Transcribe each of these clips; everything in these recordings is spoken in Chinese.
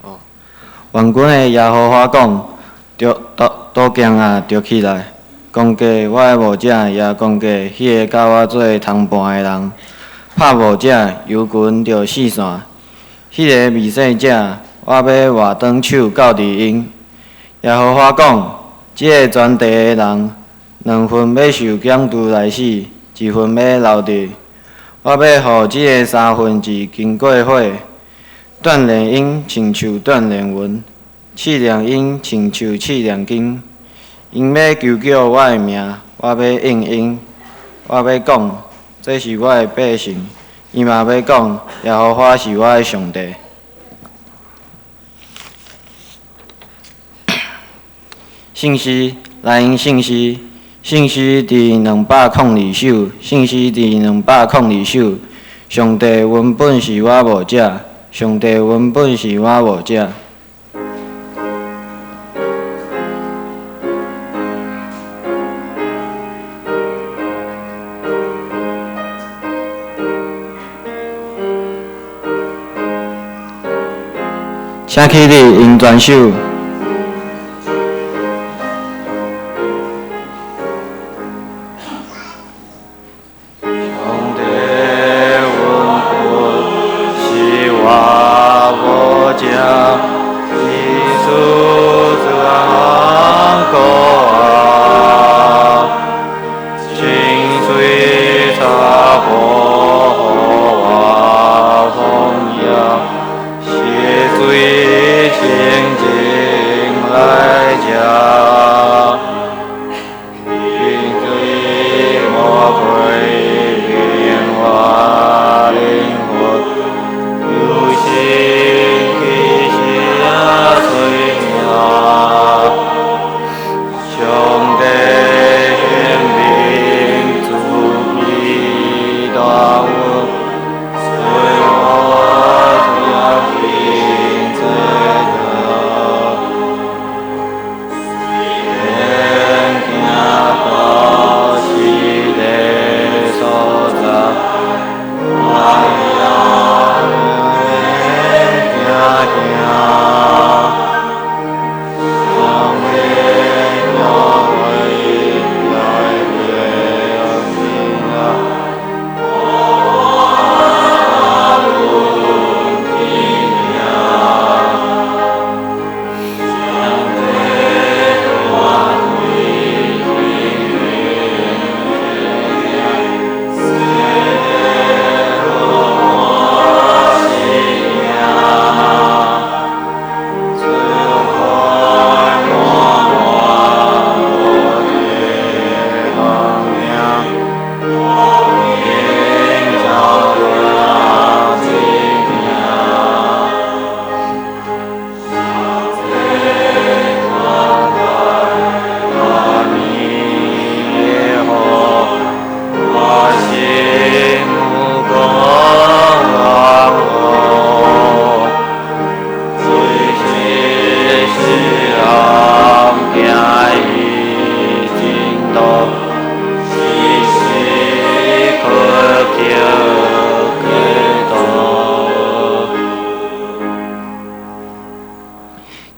哦，元君的耶和华讲，刀剑啊，着起来！讲价我的无者，也讲价迄个甲我做同伴的人。拍无者，犹群着四散。迄个未死者，我要活转手交伫因。耶和华讲，即个全地的人，2份要受强度来死，1份要留着。我要互即个1/3经过火，锻炼因亲像锻炼云，试炼因亲像试炼金。因要求救我的命，我要应因。我要讲，这是我的百姓。伊嘛要讲，耶和华是我的上帝。信息来因信息，信息伫202首，信息伫202首。上帝原本是我无者，上帝原本是我无者。请起立，用全手。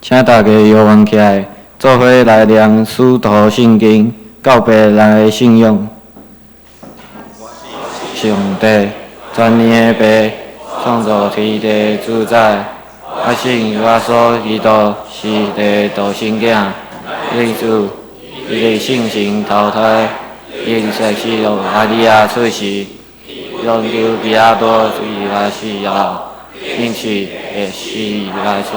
请大家摇弯起来，做伙来念使徒圣经，告别人的信仰。上帝，全能的爸，创造天地主宰，我信我所祈祷是地道生囝，因主伊性情投胎，因实施玛利亚出世，用求比亚多为来死后，因此会死来死。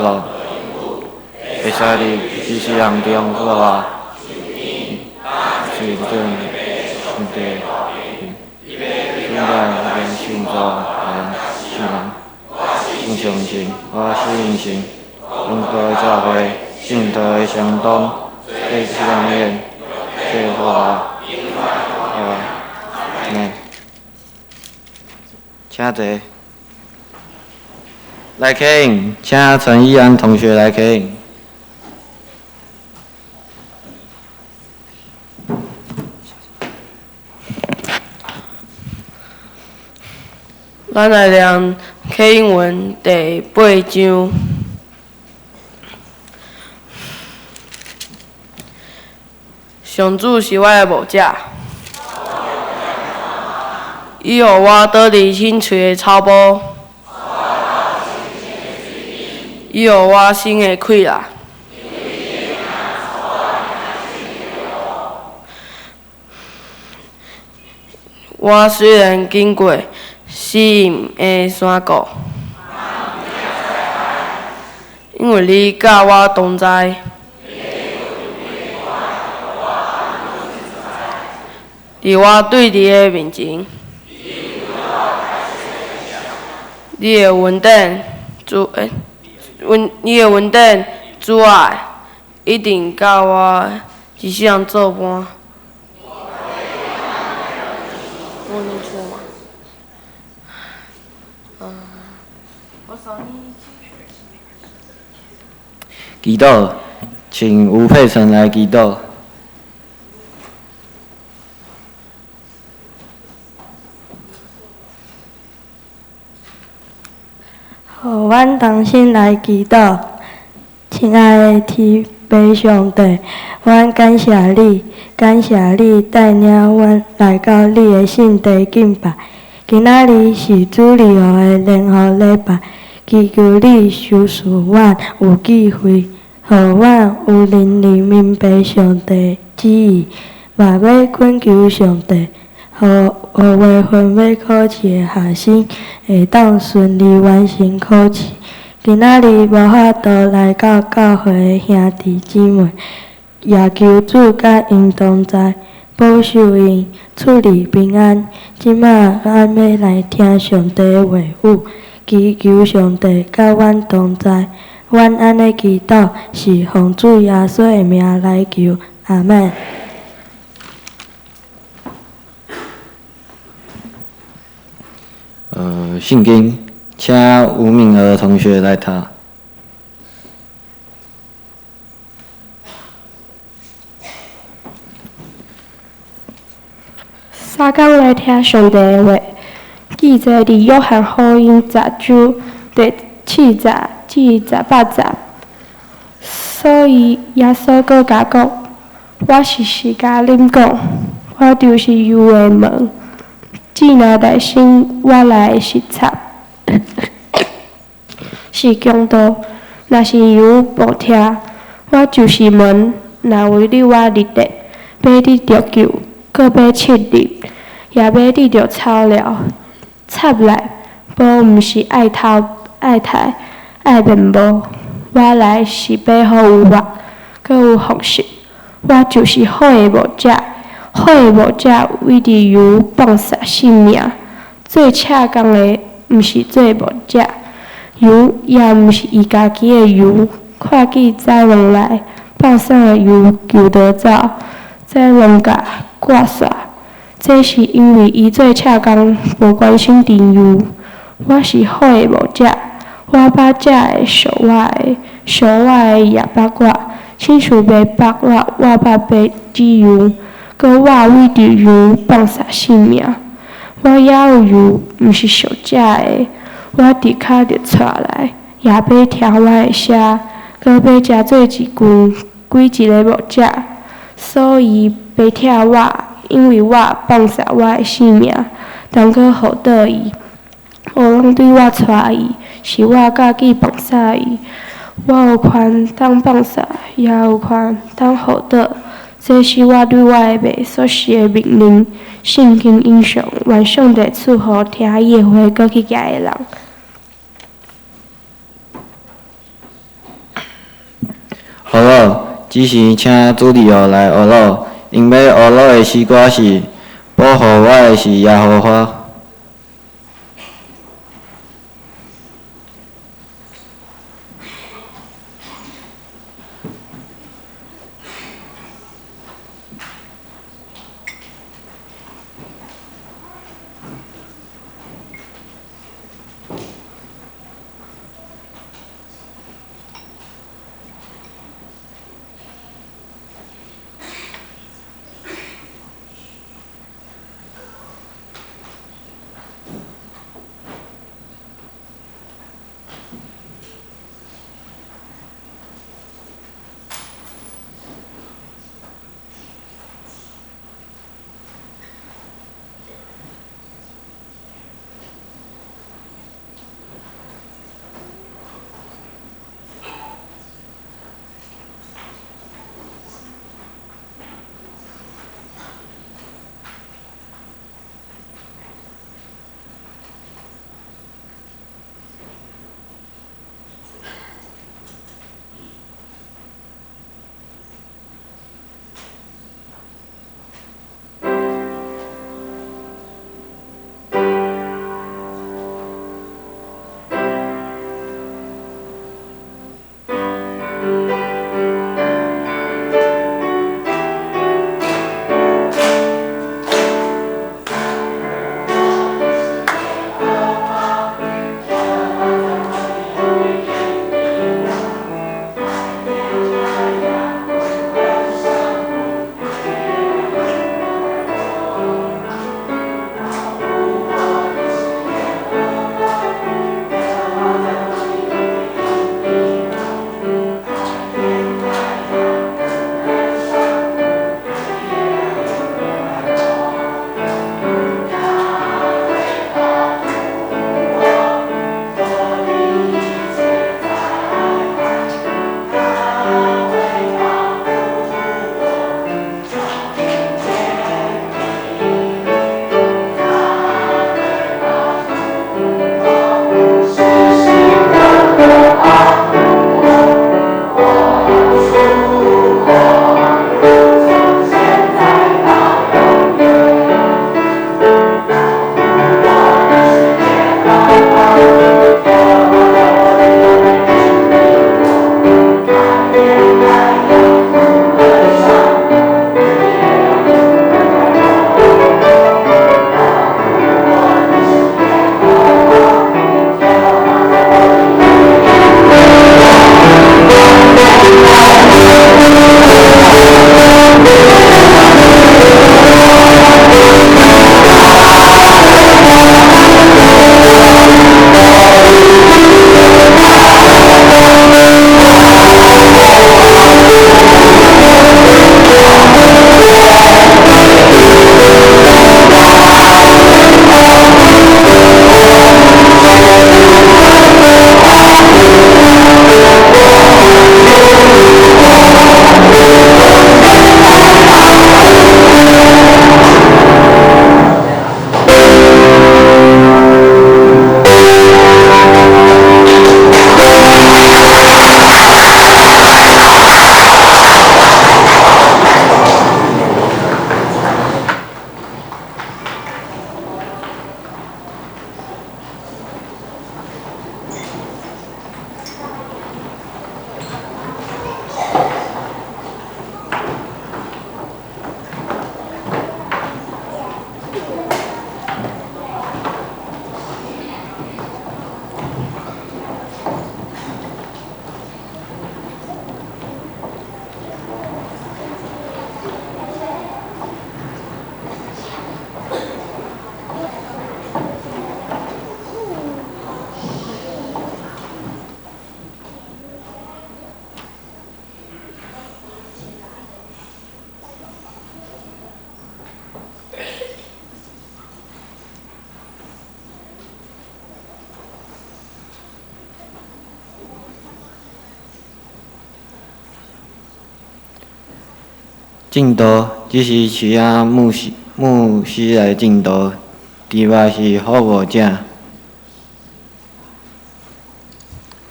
会使你只是人中好啊，是正上帝，现在连信主人信人，信相信，我信信，永在教会，信道相当，对相愿，对话，请坐。来客应，请陈依安同学来客应。咱来念客客英文第8章。上主是我的牧者，伊予我倒伫青翠的草坡，伊予我心的快乐。我虽然经过死荫的山谷，因为你甲我同在。伫我对你的面前，你的稳定你的稳定阻碍，一定甲我一生作伴。祈祷，请吴佩岑来祈祷。互阮同心来祈祷，亲爱的天父上帝，阮感谢你，感谢你带领阮来到你的圣地敬拜。今仔日是主日后的联合礼拜，祈求你收赐阮有智慧，互阮有能力明白上帝旨意，嘛要恳求上帝。互为分要考试的学生会当顺利完成考试。今仔日无法度来到教会的兄弟姊妹，也求主甲因同在，保守因处理平安。即马咱要来听上帝的话语，祈求上帝甲阮同在。阮安尼祈祷是奉主耶稣的名来求，阿门。圣经，请吴敏儿同学来读。三工来听上帝的话，记载伫约翰福音10章第7节至18节。所以耶稣搁甲讲：“我是甲恁讲，我就是油的门。只若内心我来是插，是强盗；若是油无听，我就是门。若为你我立地，要你着救，搁要切入，也要你着草料。插来，无毋是爱偷爱刣爱面无。我来是要互有活，搁有福气。我就是好的牧者。”好的牧者为伫油放洒性命，最恰当的毋是做牧者，油也毋是伊家己的油。看见豺狼来，放送的油求得走，豺狼甲挂煞，这是因为伊最恰当，无关心甜油。我是好的牧者，我把这会属我的，属我的也捌我，亲像袂捌我，我捌白脂油。搁我为着油放洒性命，我也有油，毋是属这的。我伫骹着带来，也要听我的声，搁要食做几一个牧者。所以要听我，因为我放洒我的性命，当搁互倒伊。无人对我带伊，是我家己放洒伊。我有权当放洒，也有权当互倒。这是我对我的爸所施的命令。圣经引上，愿上帝赐福听伊的话，搁去行的人。学老，只是请主理后来学老，因要学老的诗歌是保护我的是耶和华。进度只是需要牧师来进度，猪肉是服务者。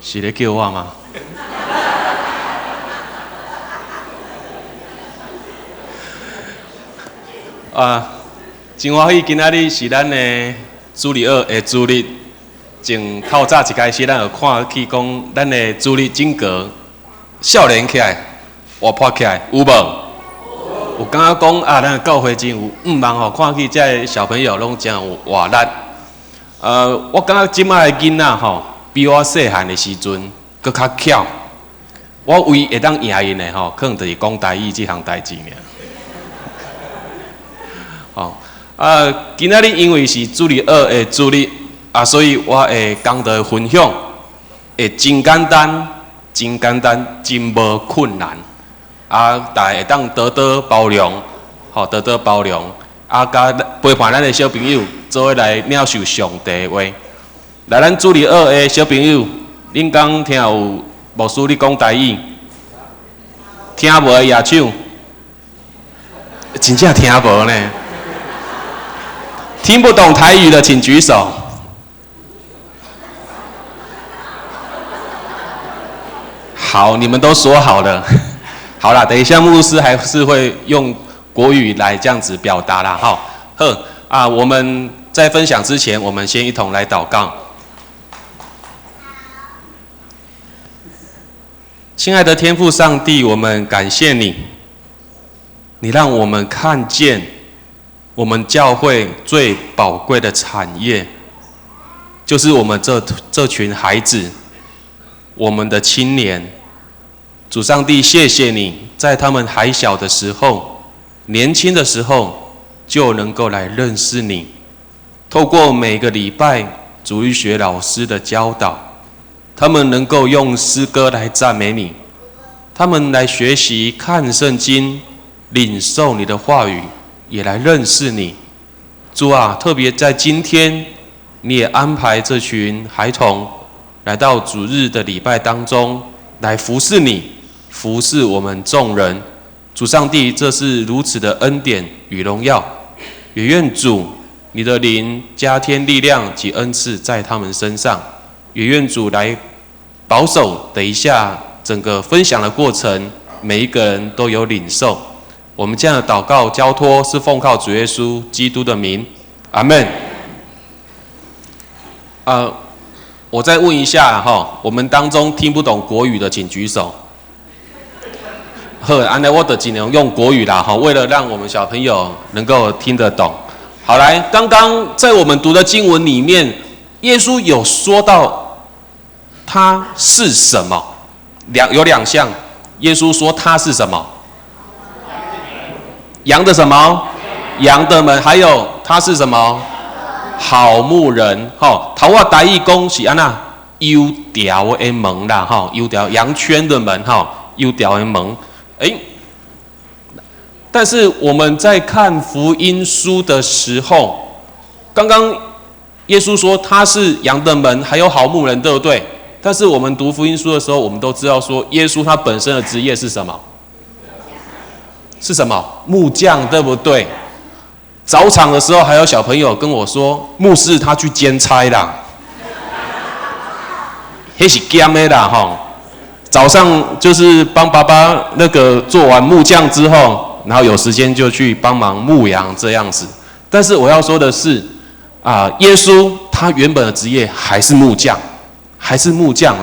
是咧叫我吗？真欢喜今仔日是咱的主日学的主日。从透早一开始，咱就看去讲咱的主日整个少年起来，活泼起来，有无？有感觉讲啊，咱的教会真有忙吼，看去这小朋友拢真有活力。我感觉即摆的囡仔吼，比我细汉的时阵搁较巧。我唯一会当赢因的吼，可能就是讲台语这项代志尔。吼，今仔日因为是主日学的主日。所以我会讲的分享会真简单，真无困难。大家会当多多包容，多多包容。甲陪伴咱的小朋友，做伙来领受上帝的话。来，咱主日学的小朋友，恁刚听有牧师你讲台语，听无的举手，真正听无呢。听不懂台语的，请举手。好，你们都说好了。好啦，等一下牧师还是会用国语来这样子表达啦。好，我们在分享之前，我们先一同来祷告。亲爱的天父上帝，我们感谢你，你让我们看见我们教会最宝贵的产业，就是我们这群孩子，我们的青年。主上帝，谢谢你，在他们还小的时候，年轻的时候，就能够来认识你。透过每个礼拜主日学老师的教导，他们能够用诗歌来赞美你，他们来学习看圣经，领受你的话语，也来认识你。主啊，特别在今天，你也安排这群孩童来到主日的礼拜当中，来服侍你。服侍我们众人，主上帝，这是如此的恩典与荣耀，也愿主你的灵加添力量及恩赐在他们身上，也愿主来保守等一下整个分享的过程，每一个人都有领受。我们这样的祷告交托是奉靠主耶稣基督的名，阿们。我再问一下我们当中听不懂国语的，请举手。好，安尼我就尽量用国语啦，为了让我们小朋友能够听得懂。好，来，刚刚在我们读的经文里面，耶稣有说到他是什么？有两项，耶稣说他是什么？羊的什么？羊的门。还有他是什么？好牧人。头我台语讲是安那优条的门啦，优条羊圈的门，优条的门。但是我们在看福音书的时候，刚刚耶稣说他是羊的门，还有好牧人，对不对？但是我们读福音书的时候，我们都知道说，耶稣他本身的职业是什么？是什么？木匠，对不对？早场的时候，还有小朋友跟我说，牧师他去兼差啦，那是兼的啦，早上就是帮爸爸那个做完木匠之后，然后有时间就去帮忙牧羊这样子。但是我要说的是，耶稣他原本的职业还是木匠，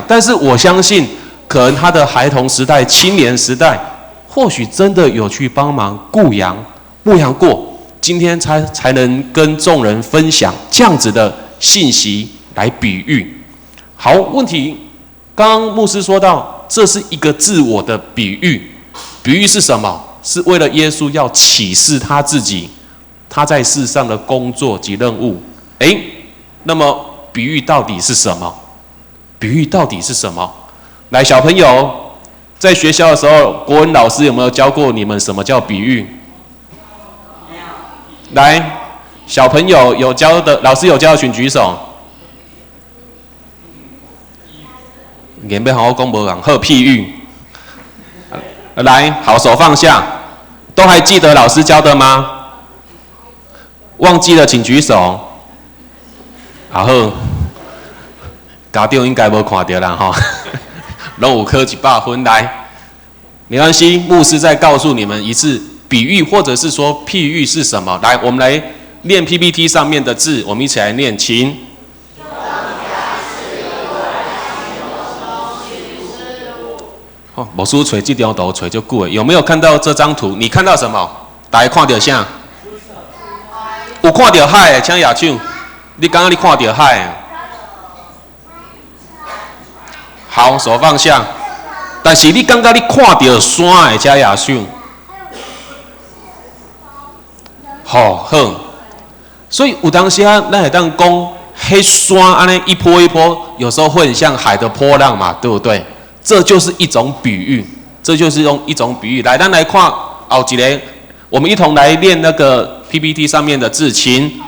但是我相信，可能他的孩童时代、青年时代，或许真的有去帮忙牧羊过，今天才能跟众人分享这样子的信息来比喻。好，问题，刚刚牧师说到。这是一个自我的比喻，比喻是什么？是为了耶稣要启示他自己，他在世上的工作及任务。那么比喻到底是什么？来，小朋友，在学校的时候，国文老师有没有教过你们什么叫比喻？没有。来，小朋友有教的，老师有教的，请举手。原本好好讲无人好譬喻，来，好，手放下。都还记得老师教的吗？忘记了请举手。好，家长应该无看到啦吼，拢有考100分来，没关系，牧师再告诉你们一次比喻或者是说譬喻是什么。来，我们来念 PPT 上面的字，我们一起来念，请。哦，无输找这张图找就久了，有没有看到这张图？你看到什么？大家看到啥？有看到海的，请举手。你刚刚你看到海的？好，手放下。但是你刚刚你看到山的，请举手。好，所以有当时啊，咱会当讲，迄山安尼一波一波，有时候会很像海的波浪嘛，对不对？这就是一种比喻，这就是用一种比喻。来，咱来看后一个，我们一同来念那个 PPT 上面的字，请。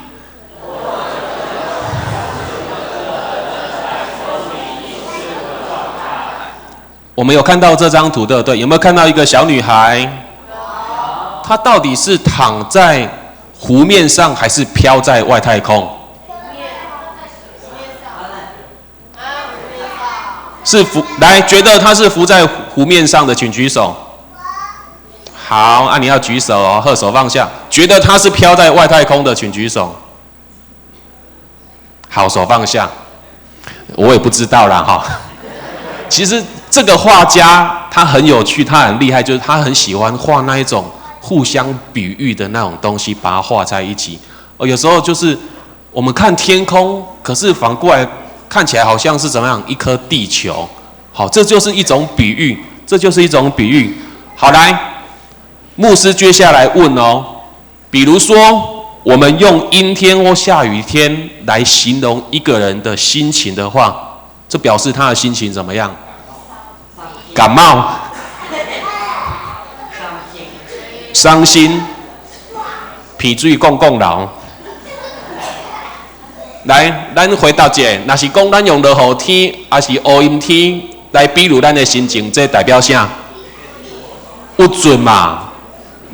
我们有看到这张图，对不对？有没有看到一个小女孩？她到底是躺在湖面上，还是飘在外太空？是浮，来，觉得他是浮在湖面上的，请举手。好，你要举手哦，手放下。觉得他是飘在外太空的，请举手。好，手放下。我也不知道啦哈。其实这个画家他很有趣，他很厉害，就是他很喜欢画那一种互相比喻的那种东西，把它画在一起。有时候就是我们看天空，可是反过来。看起来好像是怎么样一颗地球，好，这就是一种比喻，这就是一种比喻。好，来，牧师接下来问哦，比如说我们用阴天或下雨天来形容一个人的心情的话，这表示他的心情怎么样？感冒、伤心、脾水讲老。来，咱回答一下，若是讲咱用落雨天，还是乌阴天来比喻咱的心情，这代表啥？不准嘛，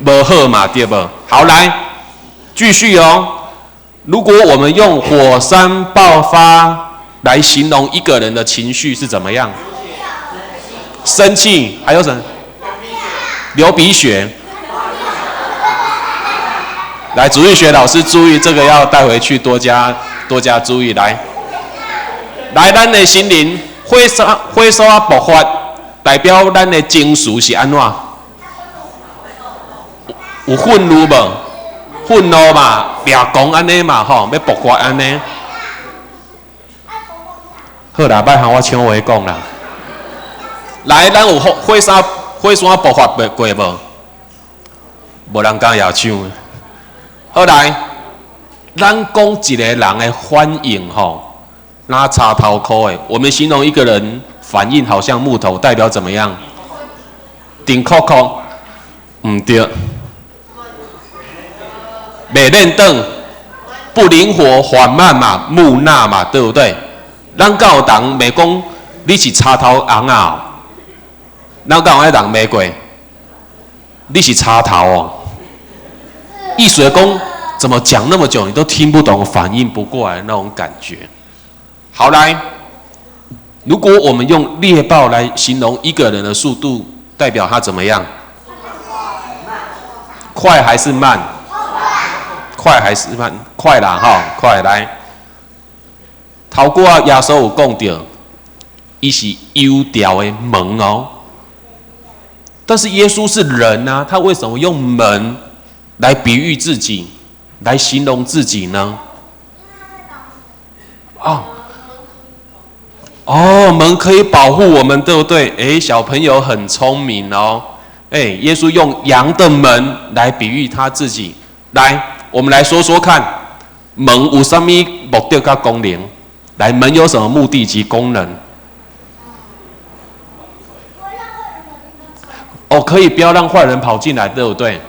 无好嘛，对不？好，来，继续哦。如果我们用火山爆发来形容一个人的情绪是怎么样？生气，还有什么？流鼻血。来，主日学老师注意，这个要带回去多加注意。来，咱的心灵火烧啊爆发，代表咱的情绪是安怎？有愤怒无？愤怒嘛，掠狂安尼嘛，吼，要爆发安尼。好啦，别和我抢话讲啦。来，咱有火山爆发过无？无人敢摇手。好来，咱讲一个人的反应吼，拿插头壳的，我们形容一个人反应好像木头，代表怎么样？顶扣扣，唔对，袂认凳，不灵活，缓慢嘛，木讷嘛，对不对？咱敢有人袂讲你是插头红啊？咱敢有迄人袂过？你是插头哦。意思讲，怎么讲那么久你都听不懂，反应不过来那种感觉。好来，如果我们用猎豹来形容一个人的速度，代表他怎么样？快还是慢？快还是慢？快啦哈，快来。头过耶稣有讲到，伊是幽调的门哦。但是耶稣是人啊，他为什么用门来比喻自己，来形容自己呢？门可以保护我们，对不对？小朋友很聪明哦。耶稣用羊的门来比喻他自己。来，我们来说说看，门有什么目的跟功能？来，门有什么目的及功能？可以不要让坏人跑进来，对不对？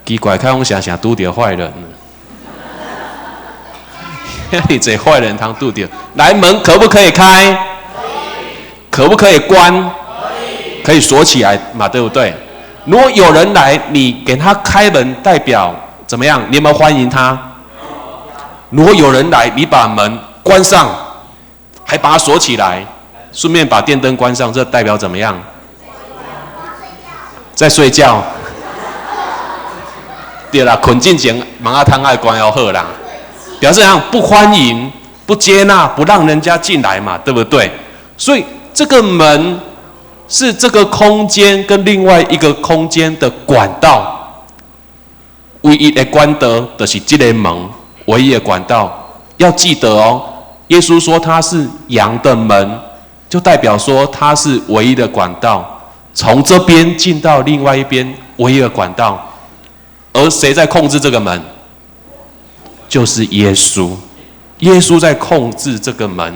奇怪，看我想想拄到坏人了。你这坏人常拄到。来，门可不可以开？可以。可不可以关？可以锁起来嘛，对不对？如果有人来，你给他开门，代表怎么样？你有没有欢迎他？如果有人来，你把门关上，还把它锁起来，顺便把电灯关上，这代表怎么样？在睡觉。对啦，困进前门啊窗爱关要好啦，表示怎样？不欢迎、不接纳、不让人家进来嘛，对不对？所以这个门是这个空间跟另外一个空间的管道，唯一的管道就是这个门，唯一的管道。要记得哦，耶稣说他是羊的门，就代表说他是唯一的管道，从这边进到另外一边唯一的管道。而谁在控制这个门？就是耶稣。耶稣在控制这个门。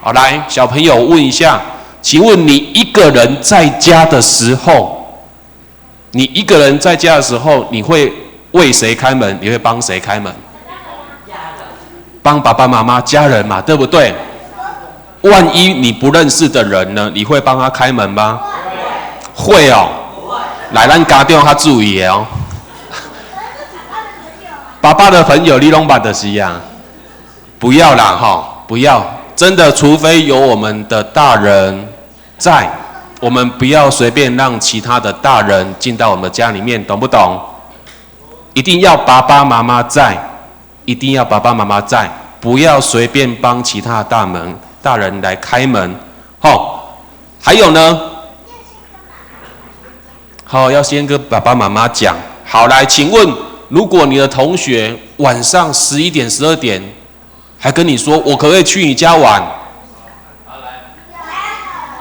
好，来，小朋友问一下，请问你一个人在家的时候，你会为谁开门？你会帮谁开门？帮爸爸妈妈、家人嘛，对不对？万一你不认识的人呢，你会帮他开门吗？会哦。来，咱家长较注意的哦。爸爸的朋友，你拢捌就是啊，不要啦哈，不要，真的，除非有我们的大人在，我们不要随便让其他的大人进到我们家里面，懂不懂？一定要爸爸妈妈在，一定要爸爸妈妈在，不要随便帮其他的大人来开门，好，还有呢，好，要先跟爸爸妈妈讲，好，来，请问。如果你的同学晚上11点、12点还跟你说我可不可以去你家玩？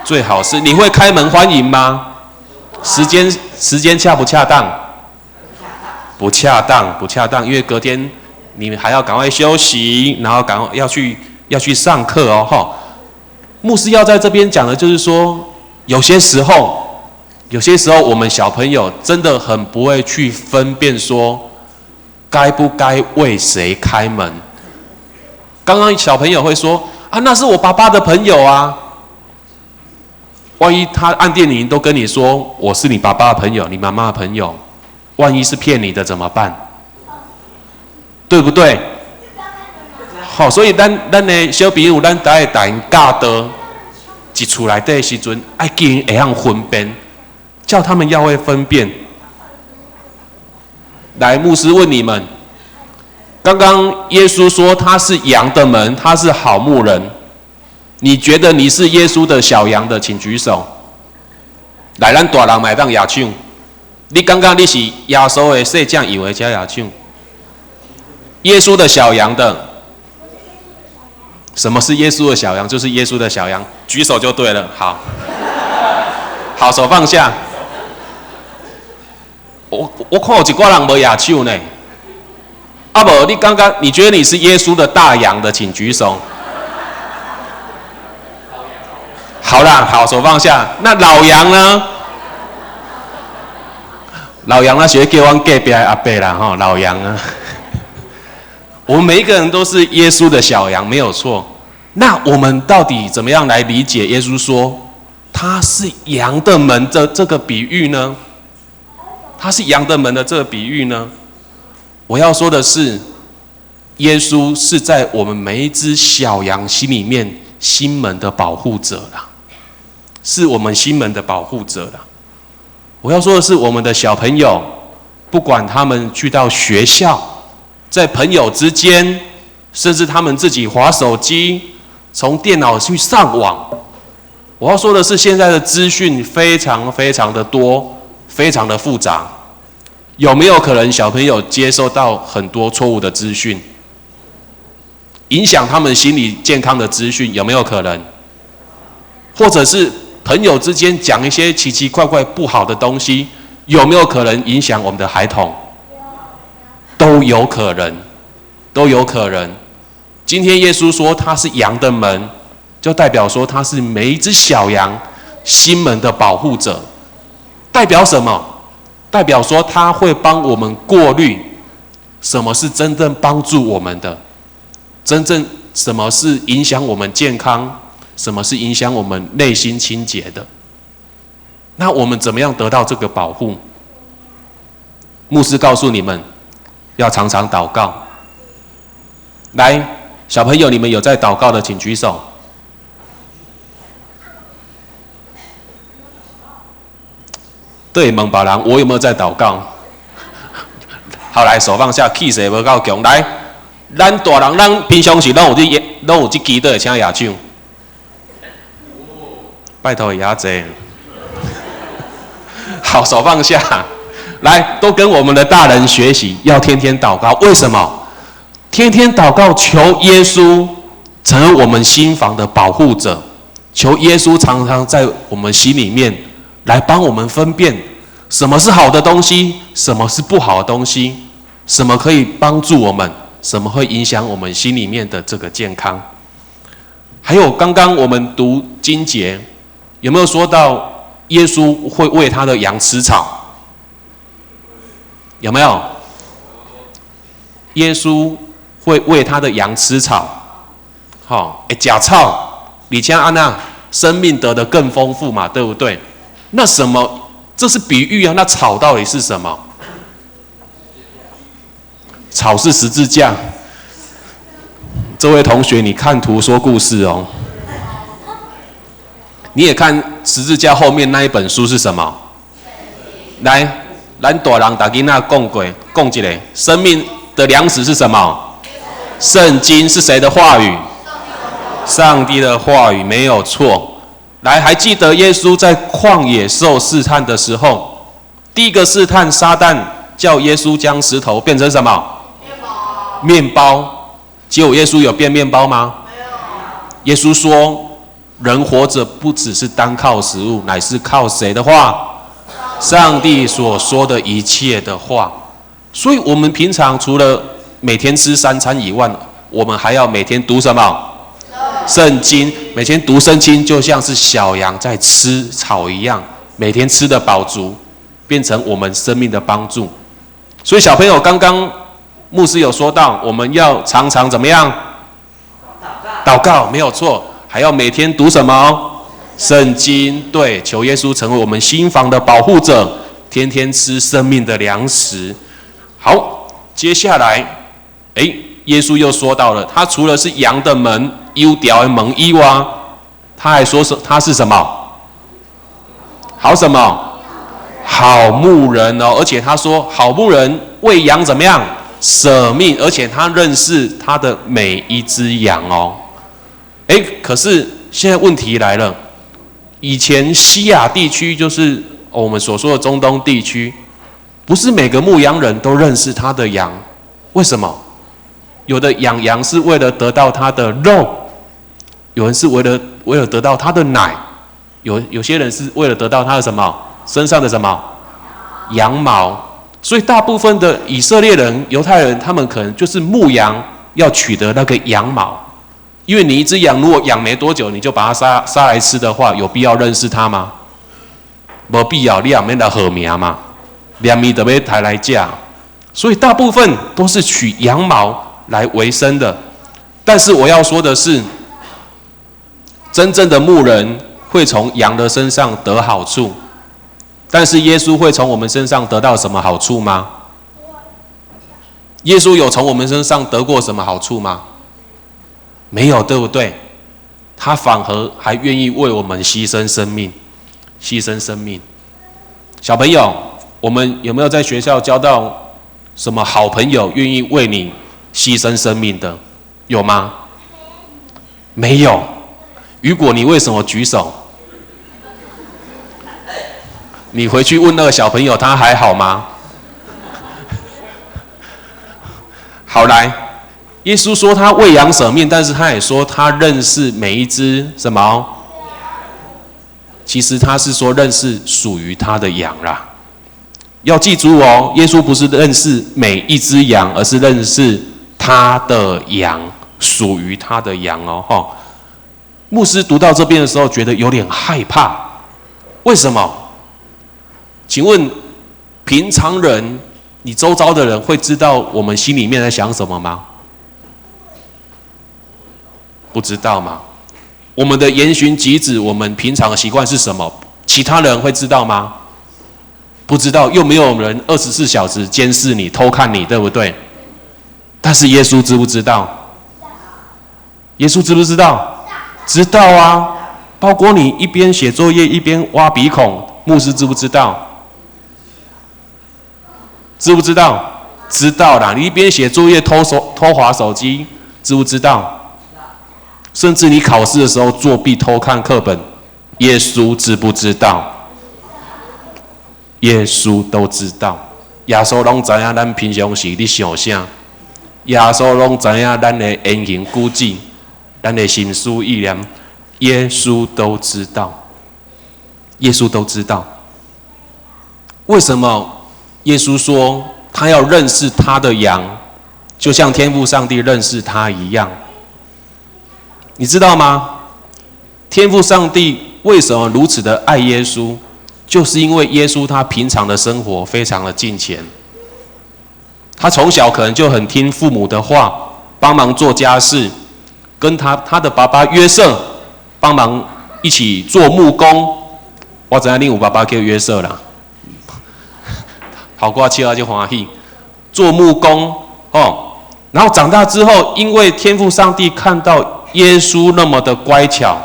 最好是你会开门欢迎吗？时间恰不恰当？不恰当，因为隔天你还要赶快休息，然后赶快要去上课哦，哈。牧师要在这边讲的就是说，有些时候我们小朋友真的很不会去分辨说。该不该为谁开门？刚刚小朋友会说啊，那是我爸爸的朋友啊。万一他按电铃都跟你说我是你爸爸的朋友，你妈妈的朋友，万一是骗你的怎么办？对不对？好，所以咱的小朋友，咱大家教导一厝内底的时阵，爱叫人会晓分辨，叫他们要会分辨。来，牧师问你们：刚刚耶稣说他是羊的门，他是好牧人。你觉得你是耶稣的小羊的，请举手。来，咱大人买当亚唱。你刚刚你是耶稣的细将以为加亚唱。耶稣的小羊的，什么是耶稣的小羊？就是耶稣的小羊，举手就对了。好，好，手放下。我看有一挂人无亚手呢，啊无，你觉得你是耶稣的大羊的，请举手。好啦，好，手放下。那老羊呢？老羊那学叫我隔壁的阿伯啦，哈，老羊啊。我们每一个人都是耶稣的小羊，没有错。那我们到底怎么样来理解耶稣说他是羊的门的这个比喻呢？他是羊的门的这个比喻呢？我要说的是，耶稣是在我们每一只小羊心里面心门的保护者啦，是我们心门的保护者啦。我要说的是，我们的小朋友，不管他们去到学校，在朋友之间，甚至他们自己滑手机，从电脑去上网。我要说的是，现在的资讯非常非常的多，非常的复杂。有没有可能小朋友接受到很多错误的资讯，影响他们心理健康的资讯？有没有可能？或者是朋友之间讲一些奇奇怪怪不好的东西，有没有可能影响我们的孩童？都有可能，都有可能。今天耶稣说他是羊的门，就代表说他是每一只小羊心门的保护者。代表什么？代表说他会帮我们过滤什么是真正帮助我们的，真正什么是影响我们健康，什么是影响我们内心清洁的。那我们怎么样得到这个保护？牧师告诉你们，要常常祷告。来，小朋友，你们有在祷告的，请举手。对，问别人我有没有在祷告？好，来手放下 ，kiss 也无够强。来，咱大人，咱平常时拢有这基的，请举手。拜托牙子。好，手放下。来，都跟我们的大人学习，要天天祷告。为什么？天天祷告，求耶稣成为我们心房的保护者，求耶稣常常在我们心里面来帮我们分辨什么是好的东西，什么是不好的东西，什么可以帮助我们，什么会影响我们心里面的这个健康。还有刚刚我们读经节，有没有说到耶稣会喂他的羊吃草？有没有？耶稣会喂他的羊吃草，假草，你像安娜生命得的更丰富嘛，对不对？那什么？这是比喻啊，那草到底是什么？草是十字架。这位同学，你看图说故事哦。你也看十字架后面那一本书是什么？来。咱大人大囡仔讲过，讲一个，生命的粮食是什么？圣经是谁的话语？上帝的话语，没有错。来，还记得耶稣在旷野受试探的时候，第一个试探，撒旦叫耶稣将石头变成什么？面包。结果耶稣有变面包吗？没有。耶稣说，人活着不只是单靠食物，乃是靠谁的话？上帝所说的一切的话，所以我们平常除了每天吃3餐以外，我们还要每天读什么？圣经。每天读圣经，就像是小羊在吃草一样，每天吃得饱足，变成我们生命的帮助。所以小朋友，刚刚牧师有说到，我们要常常怎么样？祷告，没有错。还要每天读什么？圣经。对，求耶稣成为我们心房的保护者，天天吃生命的粮食。好，接下来，耶稣又说到了，他除了是羊的门，优调的门以外，他还说他是什么？好什么？好牧人哦。而且他说，好牧人为羊怎么样？舍命，而且他认识他的每一只羊哦。可是现在问题来了。以前西亚地区就是我们所说的中东地区，不是每个牧羊人都认识他的羊。为什么？有的养羊是为了得到他的肉，有人是为了得到他的奶，有些人是为了得到他的什么？身上的什么？羊毛。所以大部分的以色列人、犹太人，他们可能就是牧羊要取得那个羊毛。因为你一只羊如果养没多久，你就把它杀来吃的话，有必要认识它吗？没必要，你也免得好名嘛，连米都要抬来价。所以大部分都是取羊毛来为生的。但是我要说的是，真正的牧人会从羊的身上得好处，但是耶稣会从我们身上得到什么好处吗？耶稣有从我们身上得过什么好处吗？没有，对不对？他反而还愿意为我们牺牲生命，牺牲生命。小朋友，我们有没有在学校交到什么好朋友，愿意为你牺牲生命的？有吗？没有。雨果，你为什么举手？你回去问那个小朋友，他还好吗？好，来。耶稣说他为羊舍命，但是他也说他认识每一只什么？其实他是说认识属于他的羊啦。要记住哦，耶稣不是认识每一只羊，而是认识他的羊，属于他的羊哦。牧师读到这边的时候，觉得有点害怕。为什么？请问平常人，你周遭的人会知道我们心里面在想什么吗？不知道吗？我们的言行举止，我们平常的习惯是什么？其他人会知道吗？不知道，又没有人24小时监视你、偷看你，对不对？但是耶稣知不知道？耶稣知不知道？知道啊！包括你一边写作业一边挖鼻孔，牧师知不知道？知不知道？知道啦！你一边写作业偷滑手机，知不知道？甚至你考试的时候作弊偷看课本，耶稣知不知道？耶稣都知道。耶稣拢知影咱平常时咧想啥，耶稣拢知影咱的言行举止，咱的心思意念，耶稣都知道。耶稣都知道。为什么耶稣说他要认识他的羊，就像天父上帝认识他一样？你知道吗？天父上帝为什么如此的爱耶稣？就是因为耶稣他平常的生活非常的敬虔，他从小可能就很听父母的话，帮忙做家事，跟他的爸爸约瑟帮忙一起做木工。我知道你有爸爸叫约瑟啦，好过笑就欢喜，做木工哦。然后长大之后，因为天父上帝看到耶稣那么的乖巧，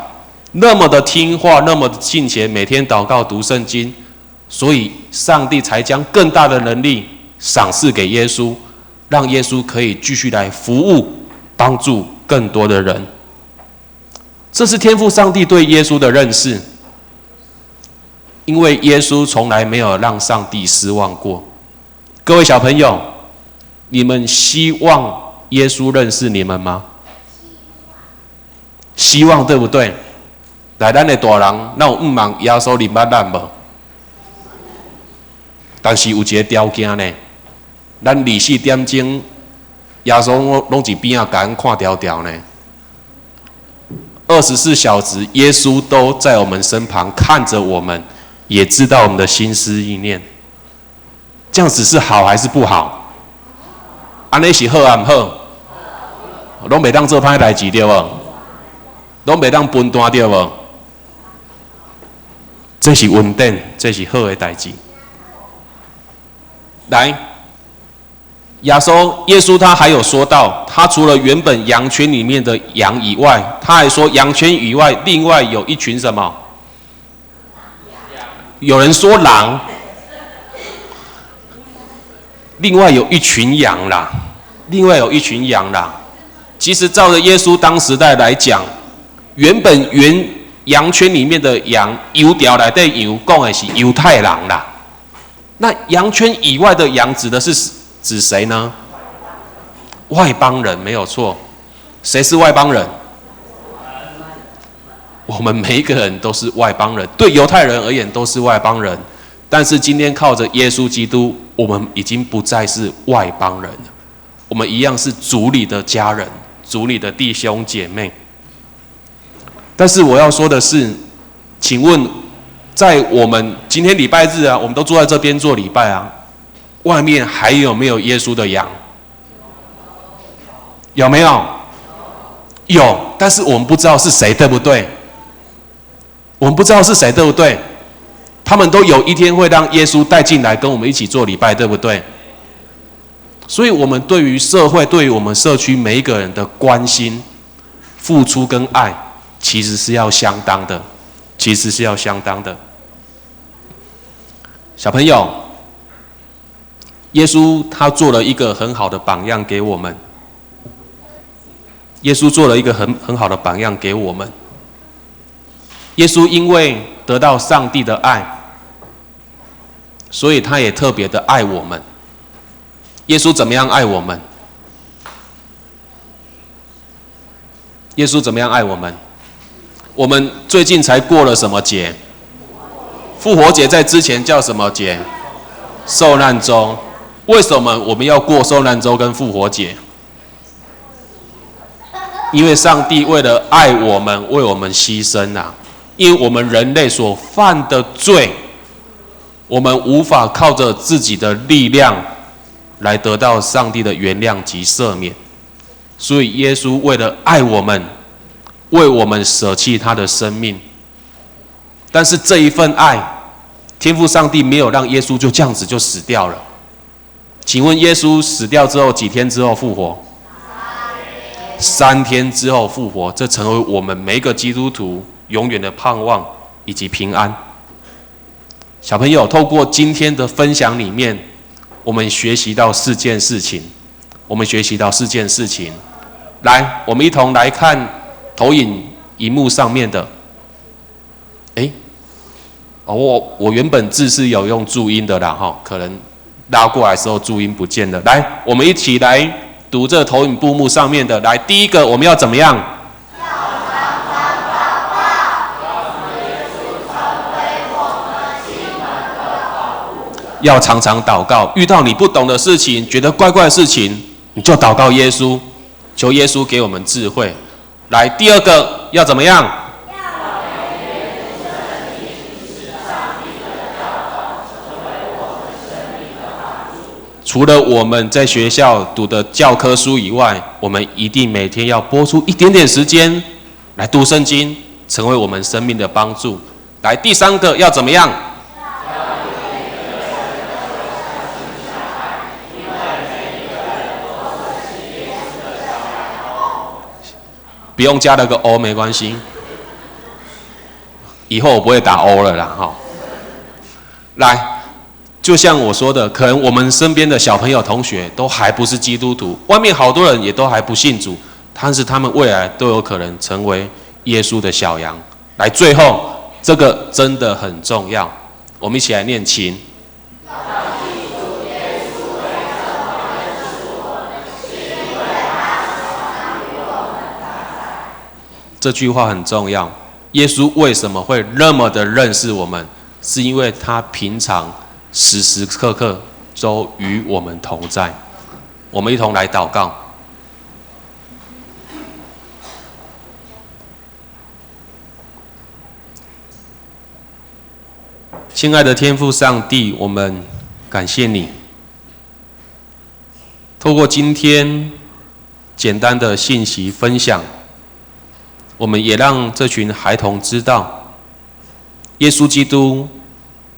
那么的听话，那么的敬虔，每天祷告读圣经，所以上帝才将更大的能力赏赐给耶稣，让耶稣可以继续来服务，帮助更多的人。这是天父上帝对耶稣的认识，因为耶稣从来没有让上帝失望过。各位小朋友，你们希望耶稣认识你们吗？希望，对不对？来，咱的大人，那有唔望耶稣认捌咱无？但是有一个条件呢，咱24点钟，耶稣拢一边啊，甲咱看条条呢。24小时，耶稣都在我们身旁看着我们，也知道我们的心思意念。这样子是好还是不好？安尼是好还唔好？拢袂当做歹代志对无？拢袂当分担对无？这是稳定，这是好的代志。来，耶稣他还有说到，他除了原本羊圈里面的羊以外，他还说羊圈以外，另外有一群什么？有人说狼，另外有一群羊啦，另外有一群羊啦。其实照着耶稣当时代来讲，原羊圈里面的羊，犹条内底羊讲的是犹太人啦。那羊圈以外的羊指的是指谁呢？外邦人，没有错。谁是外邦人？我们每一个人都是外邦人，对犹太人而言都是外邦人。但是今天靠着耶稣基督，我们已经不再是外邦人了，我们一样是主里的家人，主里的弟兄姐妹。但是我要说的是，请问，在我们今天礼拜日啊，我们都坐在这边做礼拜啊，外面还有没有耶稣的羊？有没有？有，但是我们不知道是谁，对不对？我们不知道是谁，对不对？他们都有一天会让耶稣带进来，跟我们一起做礼拜，对不对？所以，我们对于社会、对于我们社区每一个人的关心、付出跟爱，其实是要相当的，其实是要相当的。小朋友，耶稣他做了一个很好的榜样给我们。耶稣做了一个很好的榜样给我们。耶稣因为得到上帝的爱，所以他也特别的爱我们。耶稣怎么样爱我们？耶稣怎么样爱我们？我们最近才过了什么节？复活节在之前叫什么节？受难周。为什么我们要过受难周跟复活节？因为上帝为了爱我们，为我们牺牲啊！因为我们人类所犯的罪，我们无法靠着自己的力量来得到上帝的原谅及赦免，所以耶稣为了爱我们，为我们舍弃他的生命。但是这一份爱，天父上帝没有让耶稣就这样子就死掉了。请问耶稣死掉之后几天之后复活？3天之后复活，这成为我们每一个基督徒永远的盼望以及平安。小朋友，透过今天的分享里面，我们学习到4件事情。来，我们一同来看投影荧幕上面的。我原本字是有用注音的啦，可能拉过来的时候注音不见了。来，我们一起来读这投影布幕上面的。来，第一个我们要怎么样？要常常祷告。遇到你不懂的事情，觉得怪怪的事情，你就祷告耶稣，求耶稣给我们智慧。来，第二个要怎么样？除了我们在学校读的教科书以外，我们一定每天要拨出一点点时间来读圣经，成为我们生命的帮助。来，第三个要怎么样？不用加了个 O 没关系，以后我不会打 O 了啦哈。来，就像我说的，可能我们身边的小朋友、同学都还不是基督徒，外面好多人也都还不信主，但是他们未来都有可能成为耶稣的小羊。来，最后这个真的很重要，我们一起来念经。这句话很重要。耶稣为什么会那么的认识我们？是因为他平常时时刻刻都与我们同在。我们一同来祷告。亲爱的天父上帝，我们感谢你，透过今天简单的信息分享，我们也让这群孩童知道，耶稣基督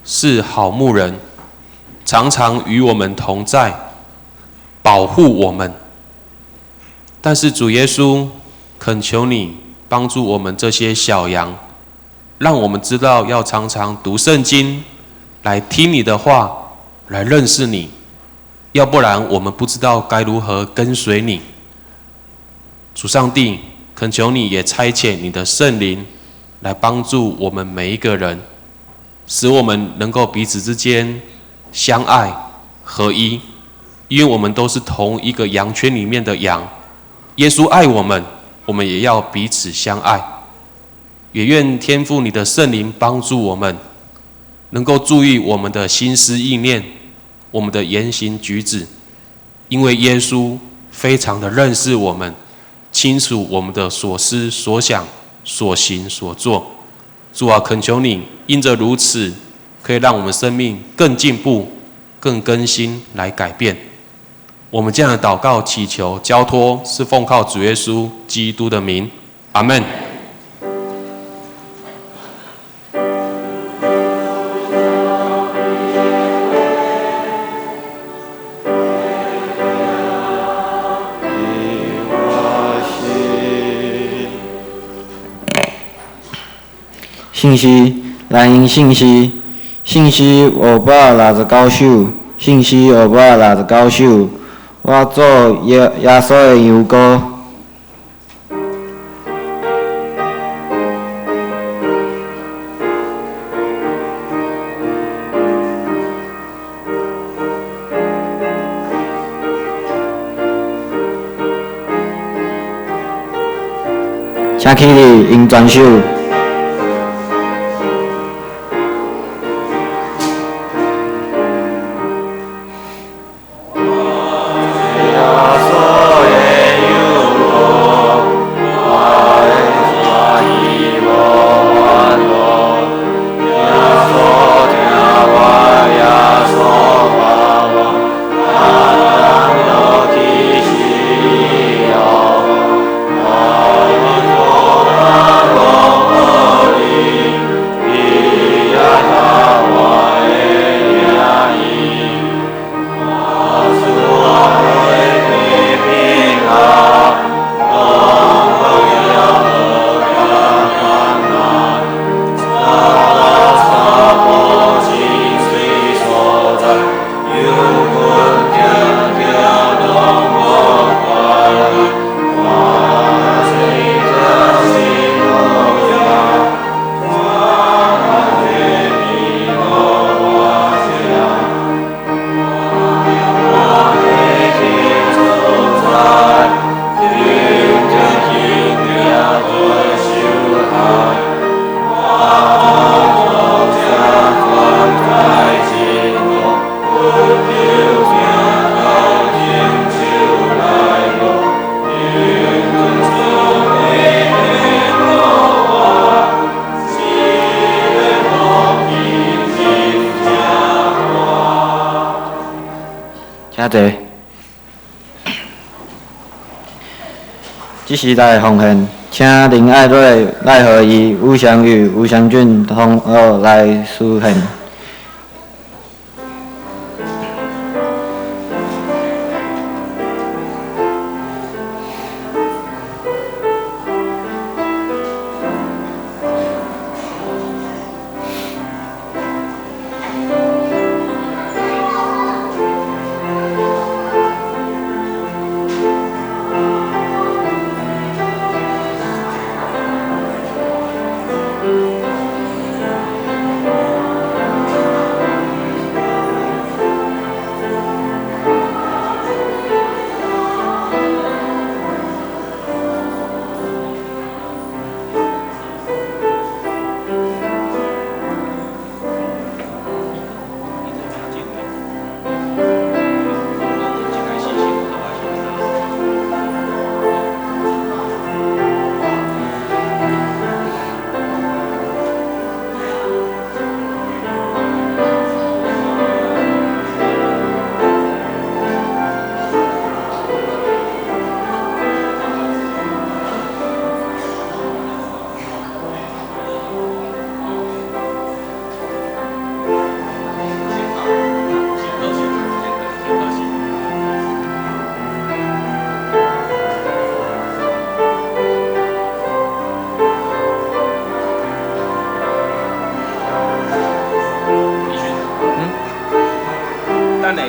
是好牧人，常常与我们同在，保护我们。但是主耶稣，恳求你帮助我们这些小羊，让我们知道要常常读圣经，来听你的话，来认识你，要不然我们不知道该如何跟随你。主上帝，恳求你也差遣你的圣灵来帮助我们每一个人，使我们能够彼此之间相爱合一，因为我们都是同一个羊圈里面的羊。耶稣爱我们，我们也要彼此相爱。也愿天父你的圣灵帮助我们，能够注意我们的心思意念，我们的言行举止，因为耶稣非常的认识我们，清楚我们的所思所想所行所做。主啊，恳求你因着如此，可以让我们生命更进步更更新来改变。我们这样的祷告祈求交托，是奉靠主耶稣基督的名，阿们。信息，蓝营信息569首，信息569首，我做耶稣的羊羔。请起立，用全手。请坐。即时来奉献，请林爱瑞、赖和仪、吴祥宇、吴祥俊同学来书献。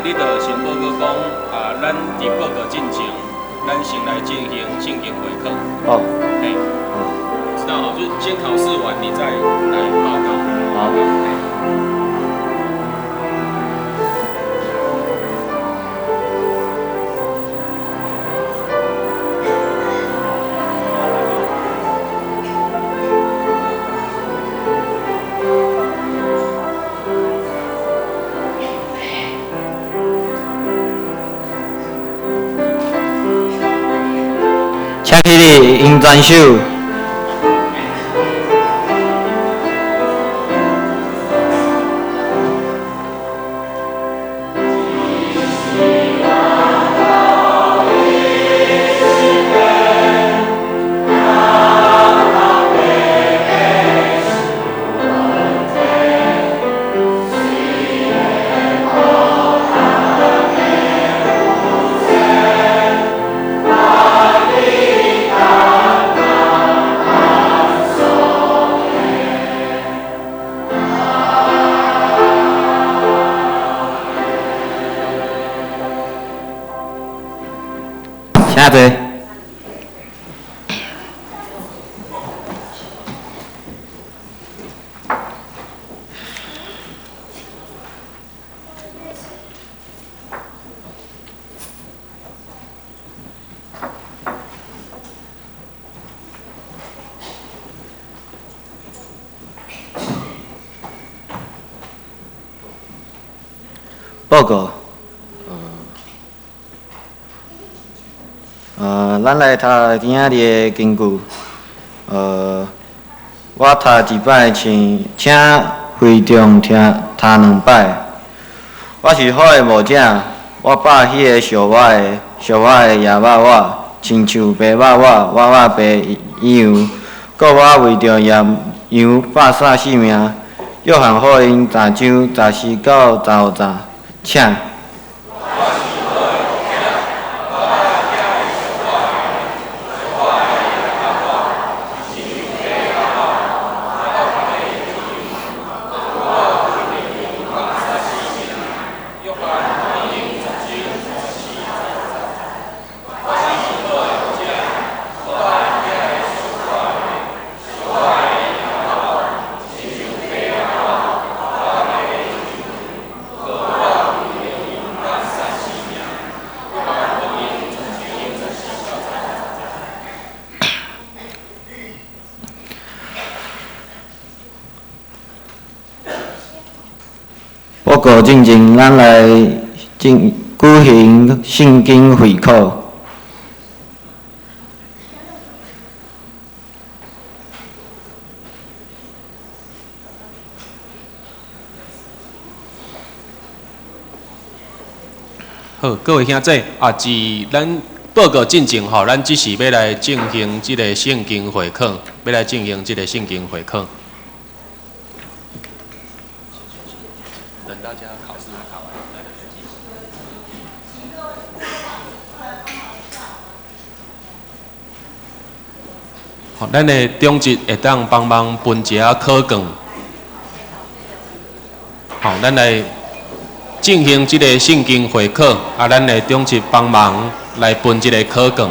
你着先报告讲咱伫报告进前，咱先来进行圣经会考。哦。嘿。知道哈，就是先考试完，你再来报告。好。请起立，应专手。请坐。报告。咱来读今仔日的根据。我读一摆，请会众听2摆。我是好的牧者，我把迄个属我的野肉我，亲像白肉我白一样，故我为着羊百煞性命，约翰福音10章14到15节，请。报告进前，咱来举行圣经会考。好，各位兄弟啊，自咱报告进前吼，咱只是要来进行这个圣经会考，要来进行这个圣经会考。等大家考试考完。好，咱的中职会当帮忙分一下考卷。好，咱来进行这个圣经会考，啊，咱的中职帮忙来分这个考卷。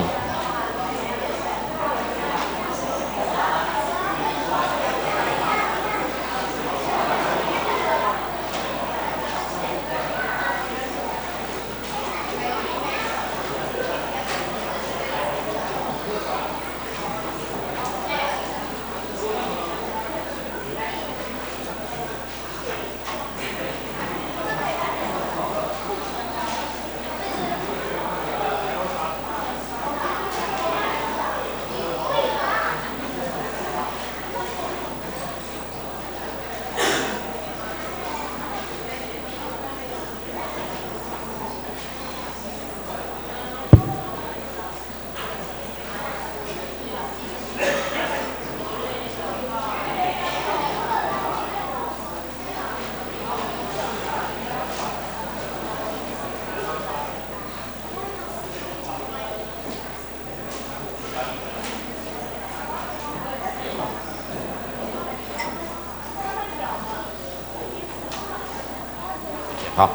好。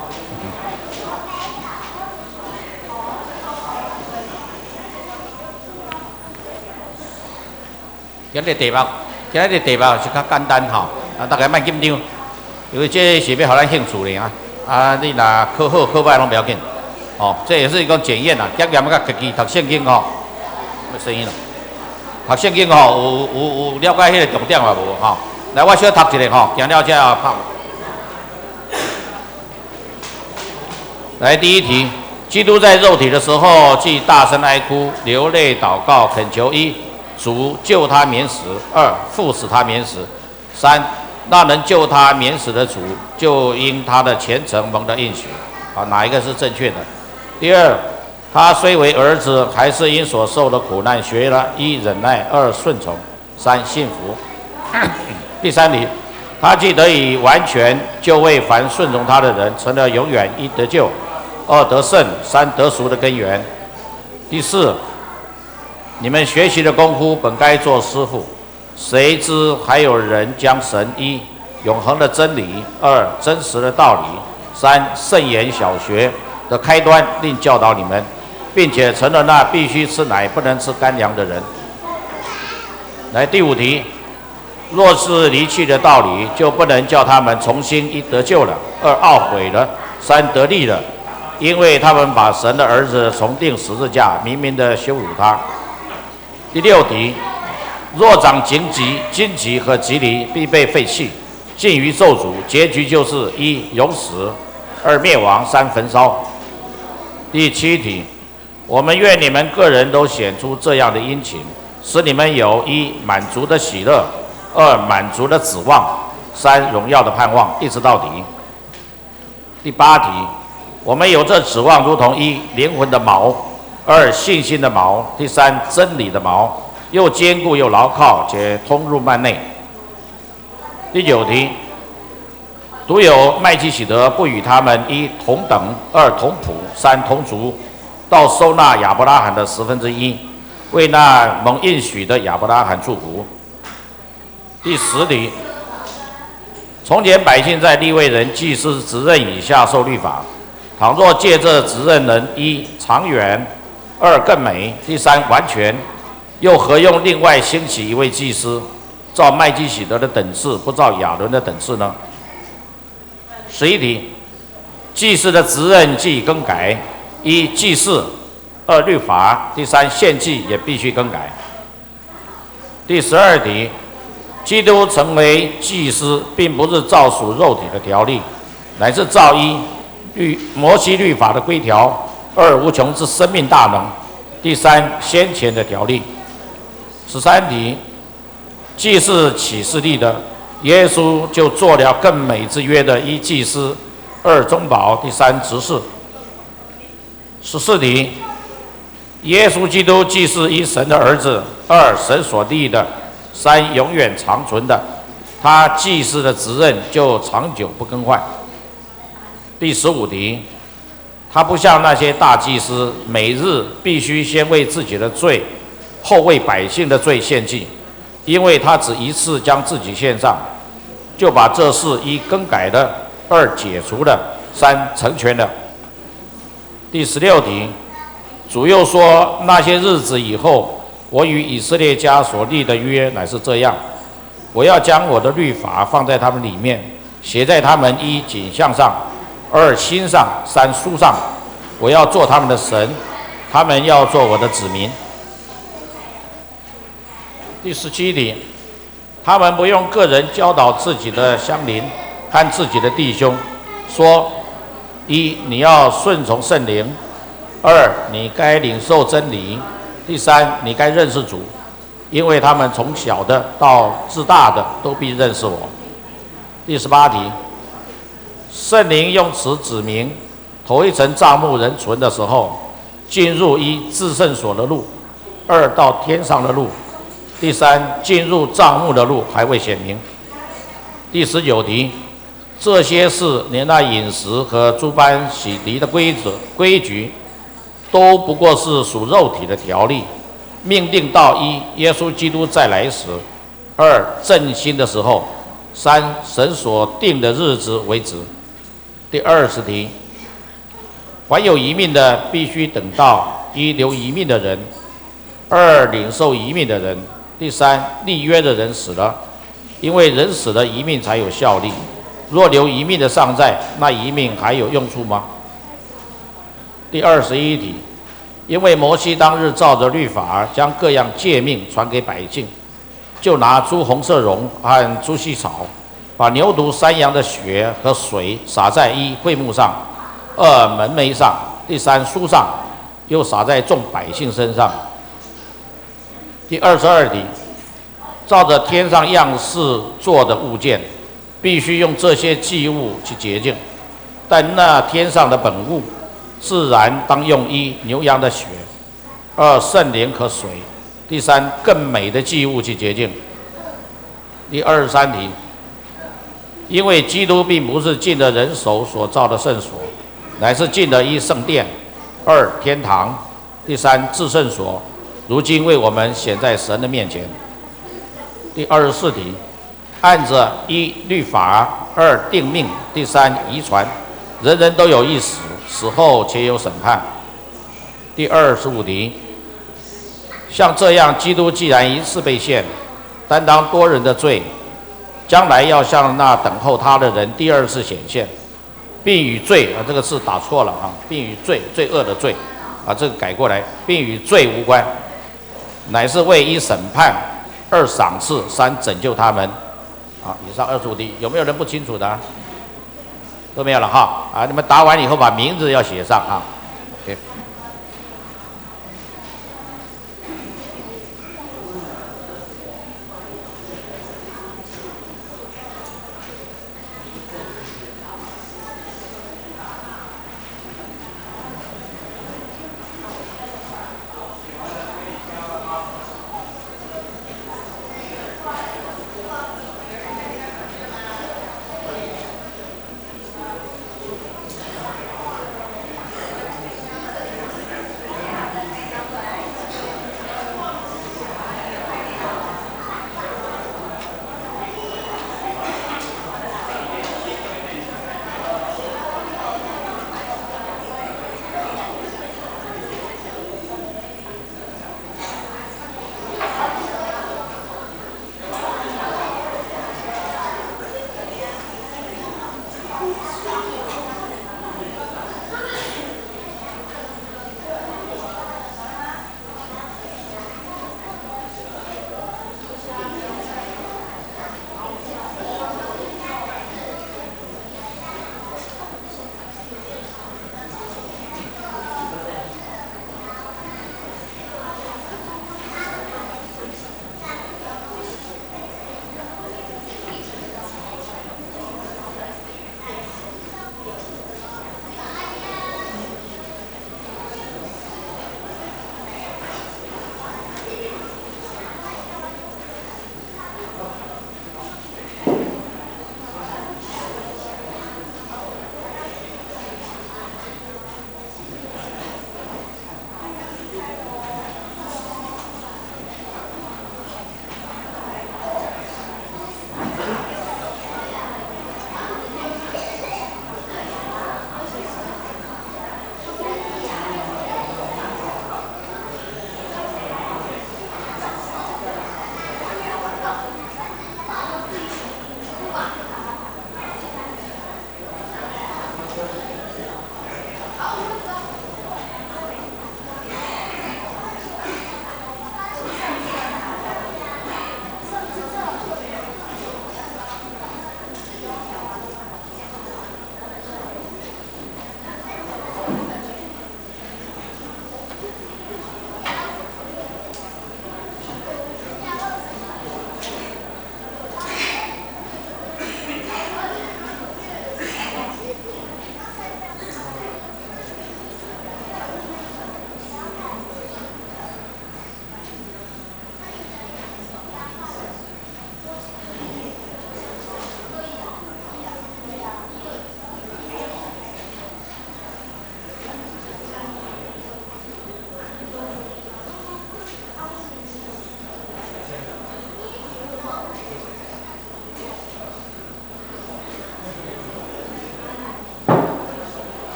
今日题目是较简单吼，啊，大家莫紧张，因为这是要互咱兴趣的啊。啊，你若考好考歹拢不要紧，哦，这也是一个检验啦。检验要家己读圣经吼，没声音了。读圣经吼，有了解迄个重点啊无吼？来，我小读一下吼，行了这拍。来，第一题，基督在肉体的时候，既大声哀哭、流泪祷告，恳求一，主救他免死；二，父使他免死；三，那能救他免死的主，就因他的虔诚蒙的应许。啊，哪一个是正确的？第二，他虽为儿子，还是因所受的苦难学了一忍耐，二顺从，三信服。第三题，他既得以完全，就为凡顺从他的人成了永远一得救。二得胜，三得赎的根源。第四，你们学习的功夫本该做师傅，谁知还有人将神一永恒的真理，二真实的道理，三圣言小学的开端，另教导你们，并且成了那必须吃奶不能吃干粮的人。来，第五题，若是离弃的道理，就不能叫他们重新一得救了，二懊悔了，三得利了。因为他们把神的儿子重钉十字架，明明的羞辱他。第六题，若长荆棘和棘藜必被废弃，尽于咒诅，结局就是一永死，二灭亡，三焚烧。第七题，我们愿你们个人都显出这样的殷勤，使你们有一满足的喜乐，二满足的指望，三荣耀的盼望，一直到底。第八题，我们有这指望，如同一灵魂的锚，二信心的锚，第三真理的锚，又坚固又牢靠，且通入幔内。第九题，独有麦基洗德不与他们一同等，二同谱，三同族，到收纳亚伯拉罕的1/10，为那蒙应许的亚伯拉罕祝福。第10题，从前百姓在利未人祭司职任以下受律法，倘若借这职任人一长远，二更美，第三完全，又何用另外兴起一位祭司，照麦基洗德的等次，不照亚伦的等次呢？11题，祭司的职任既更改，一祭祀，二律法，第三献祭也必须更改。第12题，基督成为祭司，并不是照属肉体的条例，乃是照一摩西律法的规条，二无穷之生命大能，第三先前的条例。13题，既是启示立的，耶稣就做了更美之约的一祭司，二中保，第三执事。14题，耶稣基督既是一神的儿子，二神所立的，三永远长存的，他祭司的职任就长久不更换。第15题，他不像那些大祭司，每日必须先为自己的罪，后为百姓的罪献祭，因为他只一次将自己献上，就把这事一更改了，二解除了，三成全了。第16题，主又说，那些日子以后，我与以色列家所立的约乃是这样，我要将我的律法放在他们里面，写在他们一颈项上，二心上，三书上，我要做他们的神，他们要做我的子民。第17题，他们不用个人教导自己的乡邻和自己的弟兄，说：一，你要顺从圣灵；二，你该领受真理；第三，你该认识主，因为他们从小的到至大的都必认识我。第18题，圣灵用此指明，头一层帐幕人存的时候，进入一至圣所的路，二到天上的路，第三进入帐幕的路还未显明。第19题，这些事连那饮食和诸般洗涤的规矩，都不过是属肉体的条例，命定到一耶稣基督再来时，二振兴的时候，三神所定的日子为止。第20题，凡有遗命的，必须等到一留遗命的人，二领受遗命的人，第三立约的人死了，因为人死了，遗命才有效力。若留遗命的尚在，那遗命还有用处吗？第21题，因为摩西当日照着律法，将各样诫命传给百姓，就拿朱红色绒和朱细草，把牛犊、山羊的血和水洒在一会幕上，二门楣上，第三书上，又洒在众百姓身上。第22题，照着天上样式做的物件，必须用这些祭物去洁净，但那天上的本物，自然当用一牛羊的血，二圣灵和水，第三更美的祭物去洁净。第23题，因为基督并不是进了人手所造的圣所，乃是进了一圣殿，二天堂，第三至圣所，如今为我们显在神的面前。第24题，按着一律法，二定命，第三遗传，人人都有一死，死后且有审判。第25题，像这样，基督既然一次被献，担当多人的罪，将来要向那等候他的人第二次显现，并与罪这个字打错了并与罪恶的罪这个改过来，并与罪无关，乃是为一审判，二赏赐，三拯救他们。以上25题，有没有人不清楚的？都没有了你们答完以后把名字要写上OK。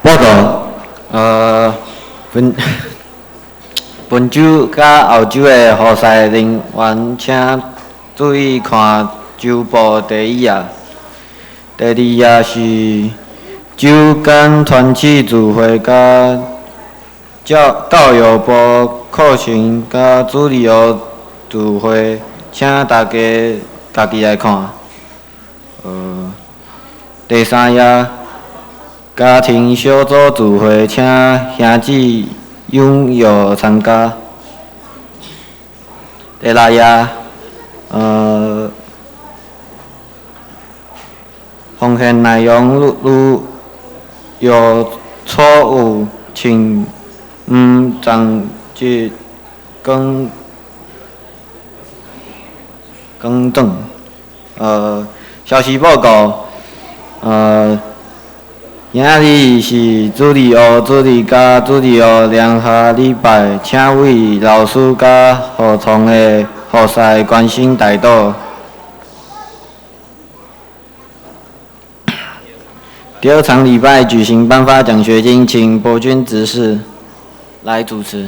报告，本周甲后周的比赛人员，请注意看周报第一页。第二页是周间团契聚会甲教育部课程甲主理学聚会，请大家家己来看。第三页家庭小组聚会，请兄弟踊跃参加。第六页奉献内容如有错误，请暂即更正。消息报告，今日是主理学、主理甲主理学联合礼拜，请为老师甲学童的比赛关心带导。第二场礼拜举行颁发奖学金，请博君执事来主持。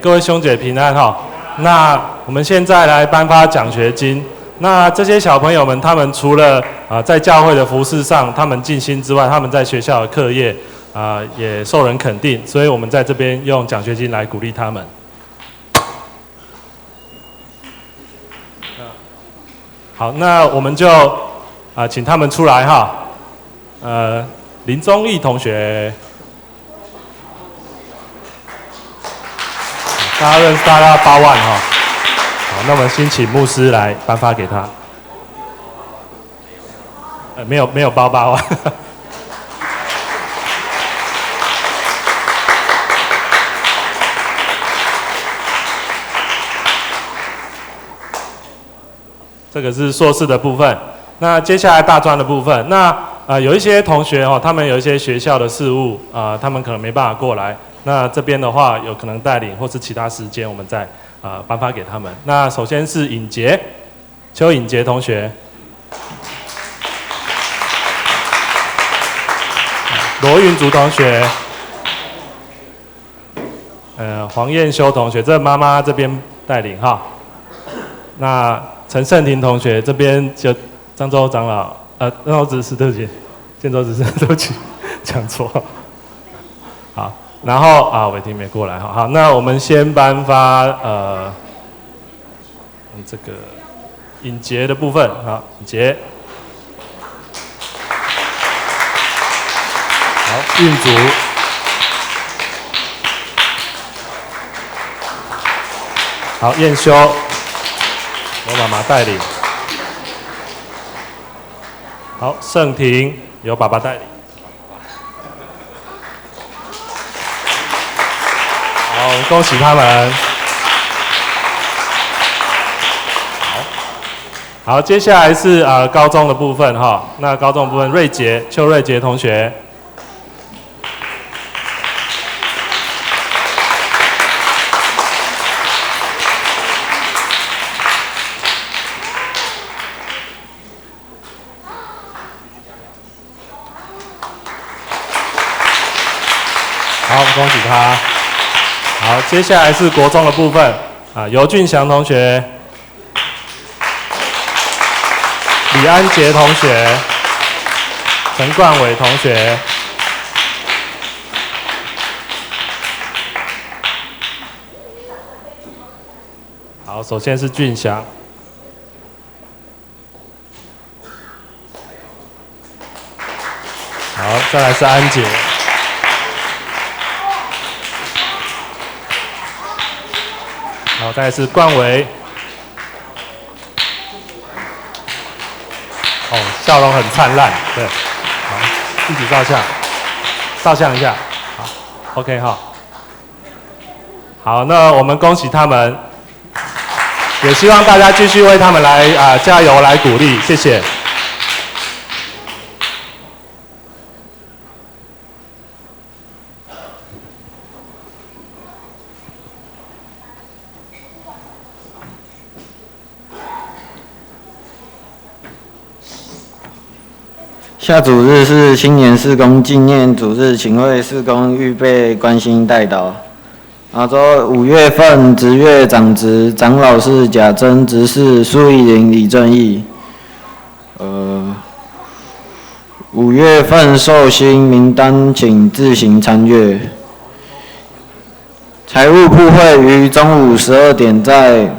各位兄姐平安哈。那我们现在来颁发奖学金。那这些小朋友们，他们除了在教会的服事上，他们尽心之外，他们在学校的课业也受人肯定，所以我们在这边用奖学金来鼓励他们。好，那我们就请他们出来哈。林宗义同学。大家认识大概8万哈，好，那我们先请牧师来颁发给他。没有包8万。这个是硕士的部分。那接下来大专的部分，那有一些同学他们有一些学校的事务他们可能没办法过来。那这边的话，有可能带领或是其他时间，我们再颁发给他们。那首先是尹杰，邱尹杰同学，罗云竹同学，黄燕修同学，这妈妈这边带领哈。那陈胜婷同学这边就漳州长老，漳州执事，对不起，建州执事，对不起，讲错。好。然后伟霆没过来哈，好，那我们先颁发这个尹杰的部分，好，尹杰，好，运竹，好，燕修，由妈妈带领，好，盛婷由爸爸带领。好，恭喜他们。好，接下来是高中的部分哈。那高中的部分，邱瑞杰同学。好，恭喜他。好，接下来是国中的部分尤俊祥同学、李安杰同学、陈冠伟同学。好，首先是俊祥。好，再来是安杰。好，再来是冠维。笑容很灿烂，对。好，一起照相，照相一下。好 ，OK 哈。好，那我们恭喜他们，也希望大家继续为他们来加油，来鼓励，谢谢。下主日是青年事工纪念主日，请为事工预备关心代祷。5月份职月长职长老是贾珍，执事苏怡玲、李正义。5月份寿星名单请自行参阅。财务部会于中午12点在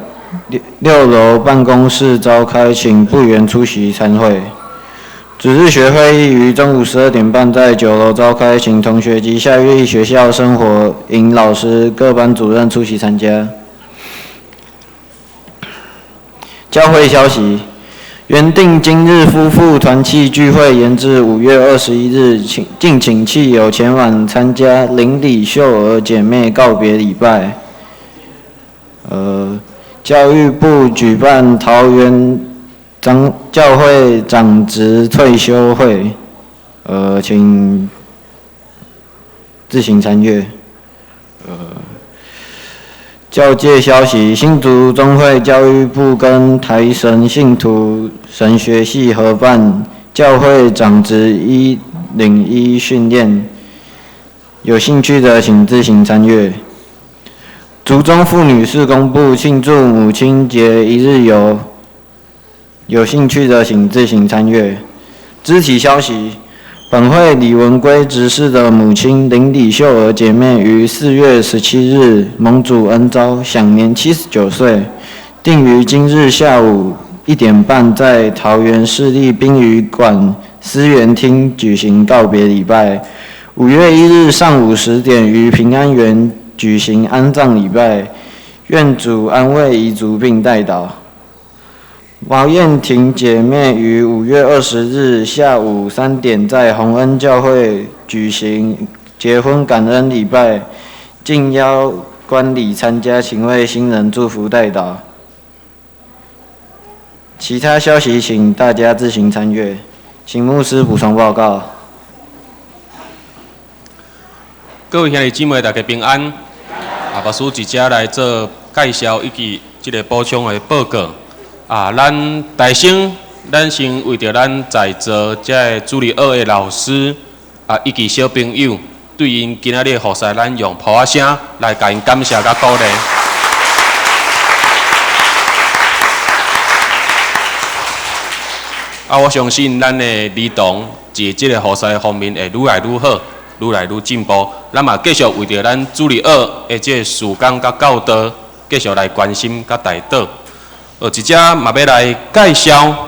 6楼办公室召开，请部员出席参会。主日学会议于中午12点半在9楼召开，请同学及夏月学校生活营老师、各班主任出席参加。教会消息：原定今日夫妇团契聚会延至5月21日，敬请戚友前往参加邻里秀儿姐妹告别礼拜。教育部举办桃园教会长职退休会，请自行参阅。教界消息：新竹中会教育部跟台神信徒神学系合办教会长职101训练，有兴趣的请自行参阅。竹中妇女事工部庆祝母亲节一日游，有兴趣的请自行参阅。肢体消息：本会李文圭执事的母亲林李秀儿姐妹于4月17日蒙主恩召，享年79岁，定于今日下午1点半在桃园市立宾语馆思源厅举行告别礼拜。5月1日上午10点于平安园举行安葬礼拜，愿主安慰遗族并代祷。毛燕婷姐妹于5月20日下午3点在洪恩教会举行结婚感恩礼拜，敬邀观礼参加，请为新人祝福代祷。其他消息请大家自行参阅，请牧师补充报告。各位兄弟姊妹，大家平安。牧师一只来做介绍以及这个补充的报告。咱大先，咱先为着咱在座这主日学的老师以及小朋友，对因今仔日服侍，咱用普仔声来甲因感谢甲鼓励。我相信咱的儿童在这个服侍方面会愈来愈好，愈来愈进步。咱嘛继续为着咱主日学的这个事工甲教导，继续来关心甲带导。一只嘛要来介绍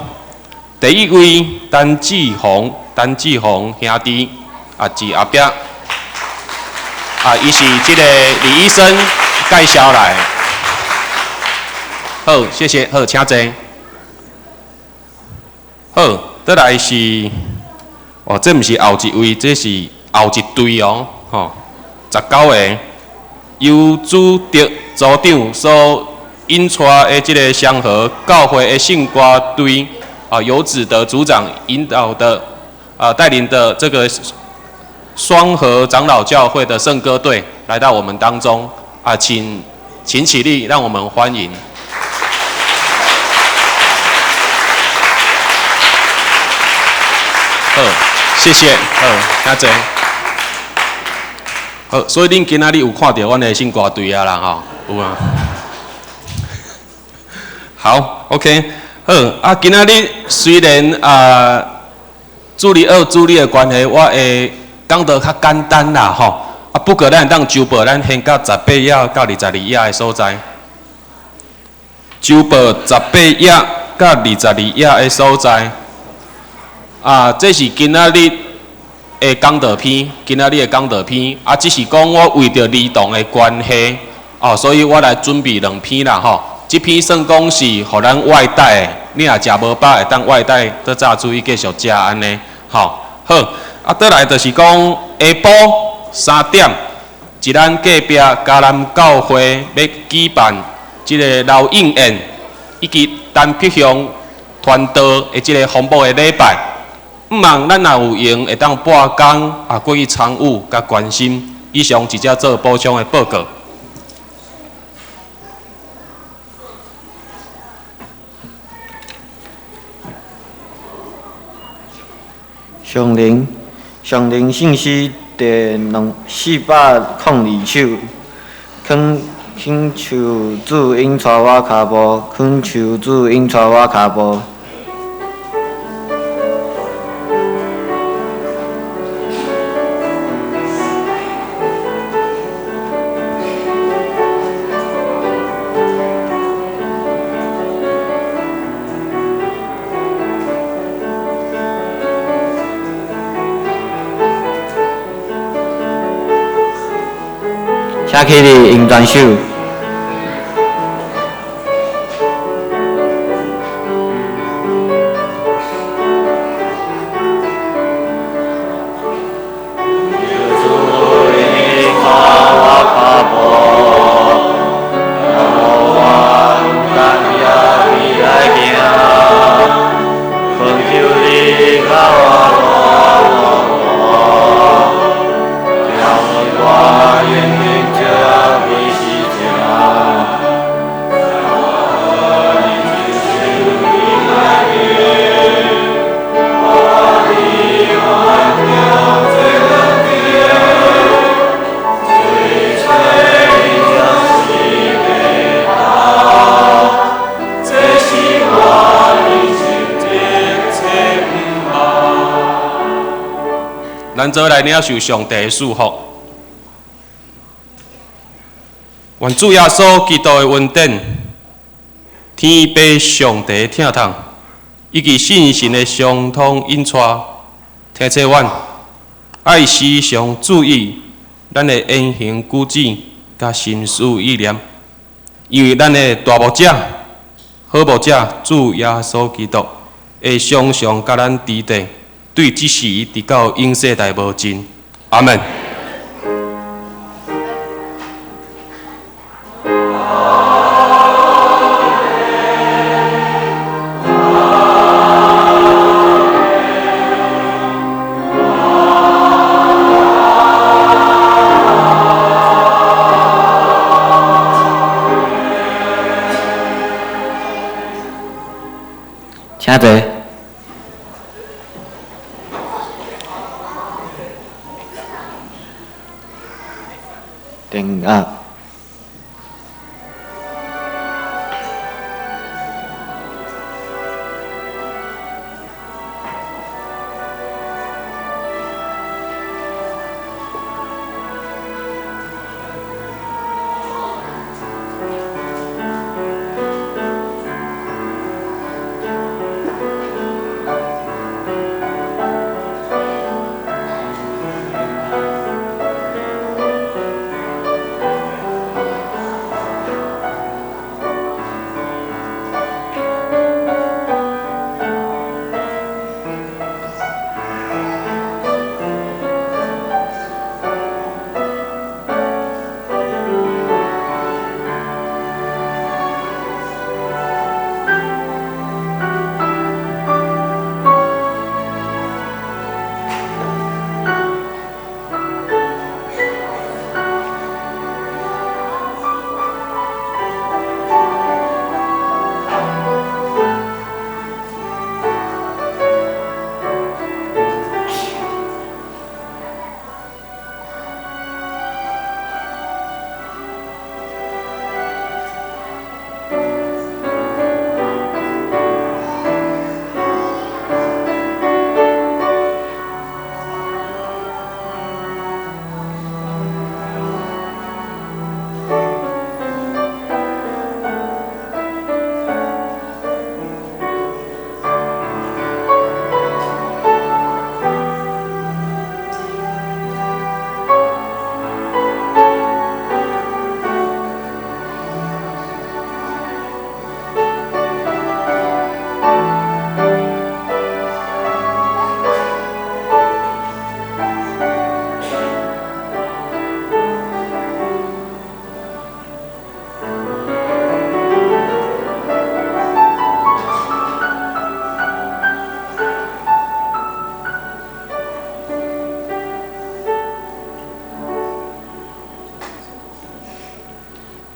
第一位陈志宏兄弟是后壁伊是这个李医生介绍来。好，谢谢，好，请坐。好，再来是这毋是后一位，这是后一队哦，19个由主席组长所引出的这个香河教会的圣歌队由子德组长引导的带领的这个双河长老教会的圣歌队来到我们当中请起立，让我们欢迎。好，谢谢。好，请坐。好，所以恁今仔日有看到阮的圣歌队啦有啊。好 ，OK， 好今仔日虽然主日学主日的关系，我会讲得较简单啦不过咱当周报咱先到18页到22页的所在，周报18页到22页的所在。这是今仔日的讲道篇，只是讲我为着儿童的关系，所以我来准备2篇啦这篇算讲是互咱外带的，你若食无饱会当外带到早注意继续食安尼，好，倒来就是讲下晡3点，是咱隔壁嘉南教会要举办这个老应宴以及单僻乡传道的这个红布的礼拜。毋茫咱若有闲，会当半工过去参与甲关心。以上一只做补充的报告。上零信息第402首，恳求主引带我脚步，恳求主引带我脚步。请起立，引团手。咱做来领受上帝的祝福。愿主耶稣基督的恩典、天父上帝的疼痛，以及信心的相通引带，提醒阮爱时常注意咱的言行举止，甲心思意念，因为咱的大牧者、好牧者主耶稣基督会常常甲咱伫地。对即时直到永世代无尽，阿门。请坐。定啊！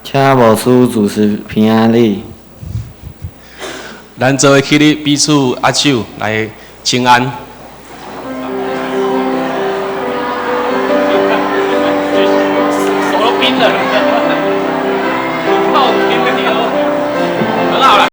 请牧师主持平安礼。咱做伙起立，彼此握手来请安。拼了。